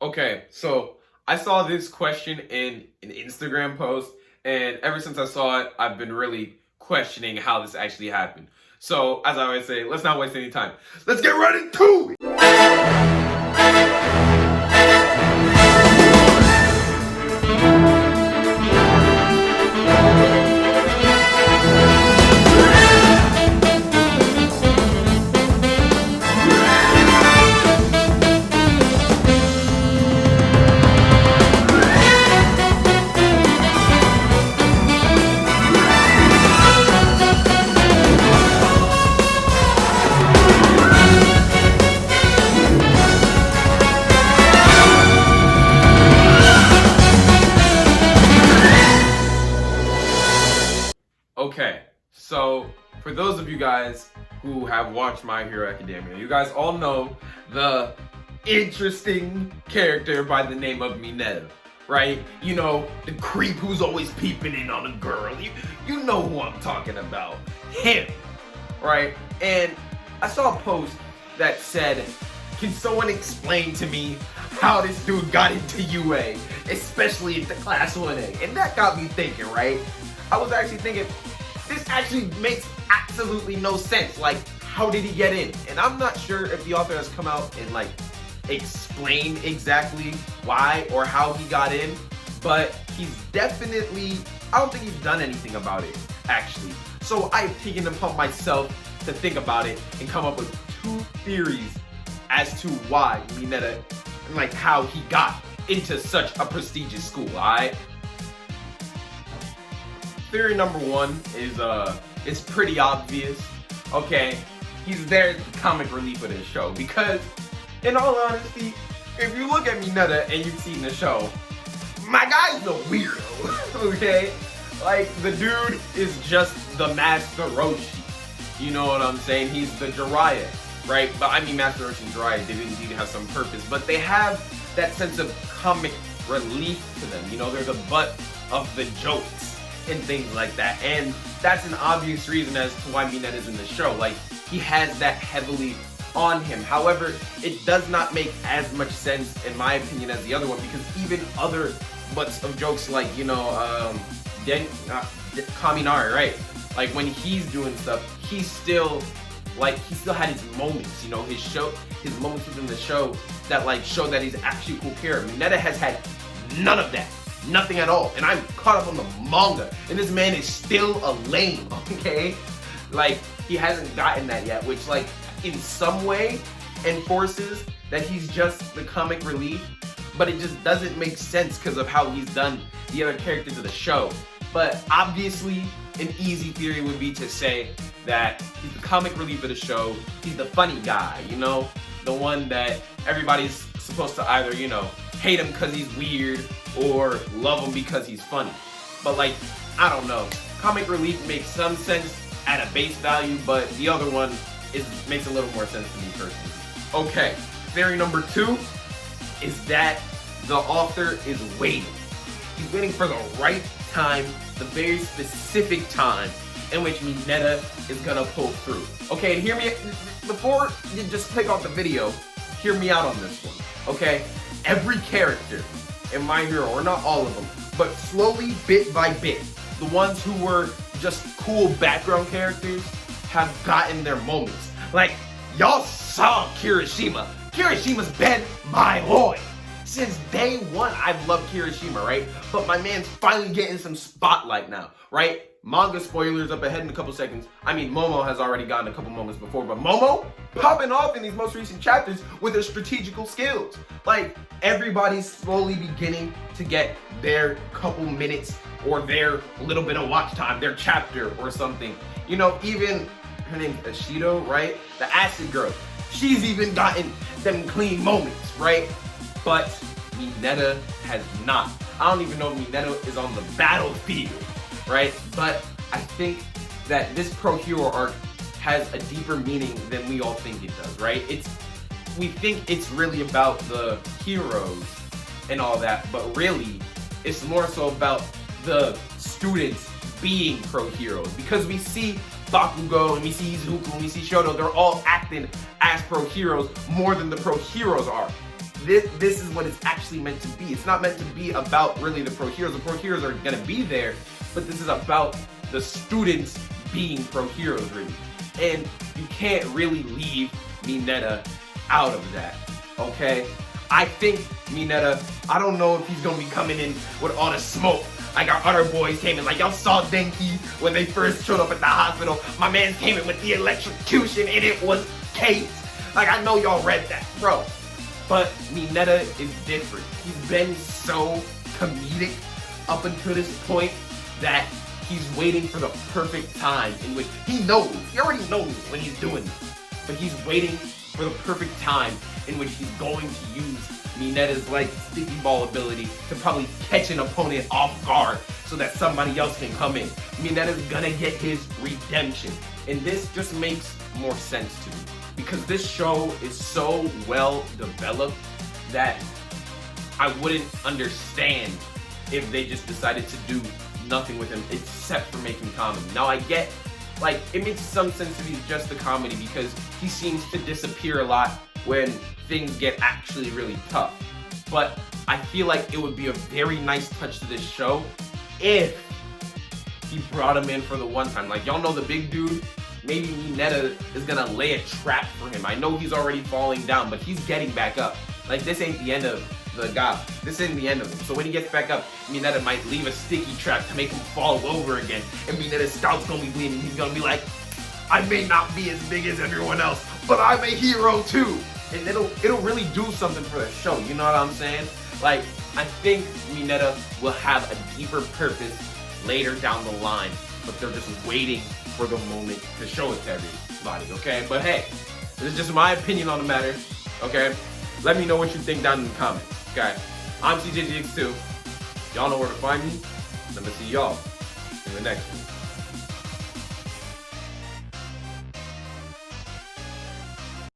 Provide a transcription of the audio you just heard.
Okay, so I saw this question in an Instagram post, and ever since I saw it, I've been really questioning how this actually happened. So, as I always say, let's not waste any time. Let's get right into it! Okay, so for those of you guys who have watched My Hero Academia, you guys all know the interesting character by the name of Mineta, right? You know, the creep who's always peeping in on a girl. You know who I'm talking about. Him, right? And I saw a post that said, can someone explain to me how this dude got into UA, especially into Class 1A? And that got me thinking, right? I was actually thinking, this actually makes absolutely no sense. Like, how did he get in? And I'm not sure if the author has come out and like explained exactly why or how he got in, but he's definitely, I don't think he's done anything about it, actually. So I've taken it upon myself to think about it and come up with two theories as to why Mineta, and like how he got into such a prestigious school, alright? Theory number one is it's pretty obvious. Okay, he's there as the comic relief of this show because, in all honesty, if you look at Mineta and you've seen the show, my guy's a weirdo. Okay, like the dude is just the Master Roshi. You know what I'm saying? He's the Jiraiya, right? But I mean, Master Roshi and Jiraiya, they didn't even have some purpose, but they have that sense of comic relief to them. You know, they're the butt of the jokes and things like that, and that's an obvious reason as to why Mineta's in the show. Like, he has that heavily on him. However, it does not make as much sense, in my opinion, as the other one, because even other butts of jokes, like, you know, Kaminari, right? Like, when he's doing stuff, he still had his moments, you know, his moments within the show that, like, show that he's actually a cool character. Mineta has had none of that. Nothing at all. And I'm caught up on the manga, and this man is still a lame, okay? Like, he hasn't gotten that yet, which, like, in some way enforces that he's just the comic relief, but it just doesn't make sense because of how he's done the other characters of the show. But obviously, an easy theory would be to say that he's the comic relief of the show, he's the funny guy, you know? The one that everybody's supposed to either, you know, hate him because he's weird or love him because he's funny. But, like, I don't know. Comic relief makes some sense at a base value, but the other one makes a little more sense to me personally. Okay, theory number two is that the author is waiting. He's waiting for the right time, the very specific time in which Mineta is gonna pull through. Okay, and hear me, before you just click off the video, hear me out on this one, okay? Every character in My Hero, or not all of them, but slowly, bit by bit, the ones who were just cool background characters have gotten their moments. Like, y'all saw Kirishima. Kirishima's been my boy. Since day one, I've loved Kirishima, right? But my man's finally getting some spotlight now, right? Manga spoilers up ahead in a couple seconds. I mean, Momo has already gotten a couple moments before, but Momo popping off in these most recent chapters with her strategical skills. Like, everybody's slowly beginning to get their couple minutes or their little bit of watch time, their chapter or something. You know, even her name's Ashido, right? The acid girl. She's even gotten them clean moments, right? But Mineta has not. I don't even know if Mineta is on the battlefield, right? But I think that this Pro Hero arc has a deeper meaning than we all think it does, right? We think it's really about the heroes and all that, but really, it's more so about the students being pro heroes, because we see Bakugo and we see Izuku and we see Shoto, they're all acting as pro heroes more than the pro heroes are. this is what it's actually meant to be. It's not meant to be about really the pro heroes. The pro heroes are gonna be there, but this is about the students being pro heroes, really. And you can't really leave Mineta out of that, okay? I think Mineta, I don't know if he's gonna be coming in with all the smoke like our other boys came in. Like, y'all saw Denki when they first showed up at the hospital. My man came in with the electrocution and it was cake. Like, I know y'all read that, bro. But Mineta is different. He's been so comedic up until this point that he's waiting for the perfect time in which he already knows when he's doing this, but he's waiting for the perfect time in which he's going to use Mineta's like sticky ball ability to probably catch an opponent off guard so that somebody else can come in. Mineta's gonna get his redemption. And this just makes more sense to me because this show is so well developed that I wouldn't understand if they just decided to do nothing with him except for making comedy. Now I get, like, it makes some sense if he's just a comedy because he seems to disappear a lot when things get actually really tough. But I feel like it would be a very nice touch to this show if he brought him in for the one time. Like, y'all know the big dude, maybe Mineta is gonna lay a trap for him. I know he's already falling down, but he's getting back up. Like, this ain't the end of the guy. This isn't the end of him. So when he gets back up, Mineta might leave a sticky trap to make him fall over again. And Mineta's scout's gonna be bleeding. He's gonna be like, I may not be as big as everyone else, but I'm a hero too. And it'll really do something for the show. You know what I'm saying? Like, I think Mineta will have a deeper purpose later down the line, but they're just waiting for the moment to show it to everybody, okay? But hey, this is just my opinion on the matter, okay? Let me know what you think down in the comments, okay? I'm CJGX2. Y'all know where to find me. Let me see y'all in the next one.